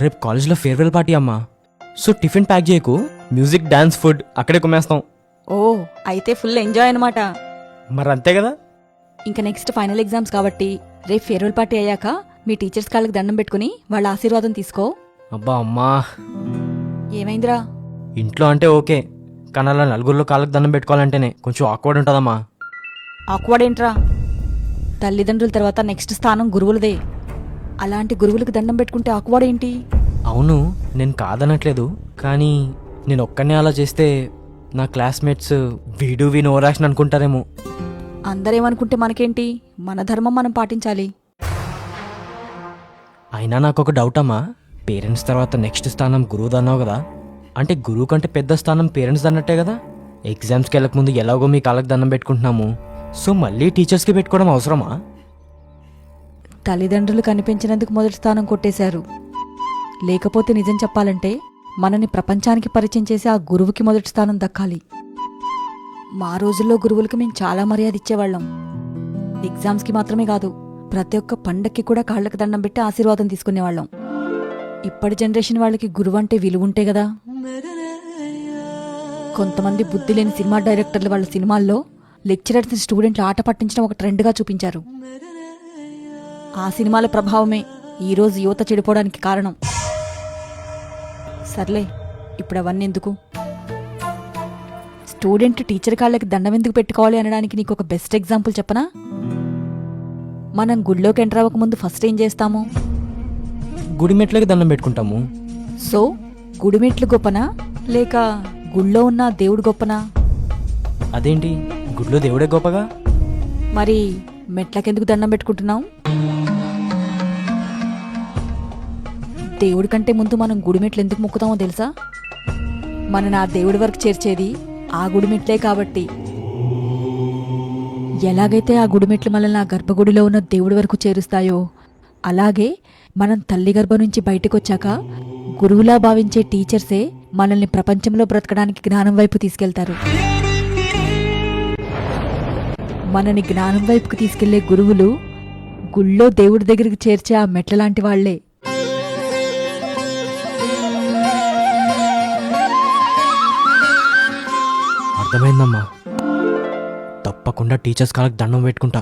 రేపు కాలేజ్లో farewell party అమ్మా. సో టిఫిన్ ప్యాక్ చేయకు, మ్యూజిక్, డాన్స్, ఫుడ్ అక్కడే కుమ్మేస్తాం. ఓ అయితే ఫుల్ ఎంజాయ్ అనమాట. మరి అంతే కదా. ఇంకా నెక్స్ట్ ఫైనల్ ఎగ్జామ్స్ కాబట్టి రేపు ఫేర్వెల్ పార్టీ అయ్యాక మీ టీచర్స్ కాళ్ళకి దండం పెట్టుకుని వాళ్ళ ఆశీర్వాదం తీసుకో. అబ్బా అమ్మా, ఏమైందిరా? ఇంట్లో అంటే ఓకే, కానీ అలా నలుగురిలో కాళ్ళకి దండం పెట్టుకోవాలంటేనే కొంచెం ఆక్వర్డ్ ఉంటుందమ్మా. ఆక్వర్డ్ ఏంట్రా? తల్లిదండ్రుల తర్వాత నెక్స్ట్ స్థానం గురువులదే. అలాంటి గురువులకు దండం పెట్టుకుంటే ఆక్వర్డ్ ఏంటి? అవును, నేను కాదనట్లేదు, కానీ నేను ఒక్కనే అలా చేస్తే నా క్లాస్మేట్స్ వీడు ఓవరాక్షన్ అనుకుంటారేమో. అందరేమనుకుంటే మనకేంటి, మన ధర్మం మనం పాటించాలి. అయినా నాకు ఒక డౌట్ అమ్మా, పేరెంట్స్ తర్వాత నెక్స్ట్ స్థానం గురువుది అన్నావు కదా, అంటే గురువు కంటే పెద్ద స్థానం పేరెంట్స్ అన్నట్టే కదా. ఎగ్జామ్స్కి వెళ్ళకముందు ఎలాగో మీ కాళ్ళకి దండం పెట్టుకుంటున్నాము, సో మళ్ళీ టీచర్స్కి పెట్టుకోవడం అవసరమా? తల్లిదండ్రులు కనిపించినందుకు మొదటి స్థానం కొట్టేశారు. లేకపోతే నిజం చెప్పాలంటే మనని ప్రపంచానికి పరిచయం చేసి ఆ గురువుకి మొదటి స్థానం దక్కాలి. మా రోజుల్లో గురువులకు మేము చాలా మర్యాద ఇచ్చేవాళ్ళం. ఎగ్జామ్స్కి మాత్రమే కాదు, ప్రతి ఒక్క పండక్కి కూడా కాళ్ళకి దండం పెట్టి ఆశీర్వాదం తీసుకునేవాళ్ళం. ఇప్పటి జనరేషన్ వాళ్ళకి గురువు అంటే విలువ ఉంటే కదా. కొంతమంది బుద్ధి లేని సినిమా డైరెక్టర్లు వాళ్ళ సినిమాల్లో లెక్చరర్స్ స్టూడెంట్లు ఆట పట్టించడం ఒక ట్రెండ్గా చూపించారు. ఆ సినిమాల ప్రభావమే ఈరోజు యువత చెడిపోవడానికి కారణం. సర్లే, ఇప్పుడు అవన్నీ ఎందుకు. స్టూడెంట్ టీచర్ కాళ్ళకి దండం ఎందుకు పెట్టుకోవాలి అనడానికి నీకు ఒక బెస్ట్ ఎగ్జాంపుల్ చెప్పనా? మనం గుళ్ళోకి ఎంటర్ అవ్వక ముందు ఫస్ట్ ఏం చేస్తాము? గుడిమెట్లకి దండం పెట్టుకుంటాము. సో గుడిమెట్లు గొప్పనా లేక గుళ్ళో ఉన్న దేవుడు గొప్పనా? అదేంటి, గుడిలో దేవుడే గొప్పగా? మరి మెట్లకెందుకు దండం పెట్టుకుంటున్నాం? దేవుడి కంటే ముందు మనం గుడిమెట్లు ఎందుకు మొక్కుతామో తెలుసా? మనని ఆ దేవుడి వరకు చేర్చేది ఆ గుడిమెట్లే కాబట్టి. ఎలాగైతే ఆ గుడిమెట్లు మనల్ని ఆ గర్భగుడిలో ఉన్న దేవుడి వరకు చేరుస్తాయో, అలాగే మనం తల్లి గర్భం నుంచి బయటకొచ్చాక గురువులా భావించే టీచర్సే మనల్ని ప్రపంచంలో బ్రతకడానికి జ్ఞానం వైపు తీసుకెళ్తారు. మనని జ్ఞానం వైపుకు తీసుకెళ్లే గురువులు గుళ్ళో దేవుడి దగ్గరికి చేర్చే ఆ మెట్ల లాంటి వాళ్లే. అర్థమైందమ్మా, తప్పకుండా టీచర్స్ కాళ్ళకి దండం పెట్టుకుంటా.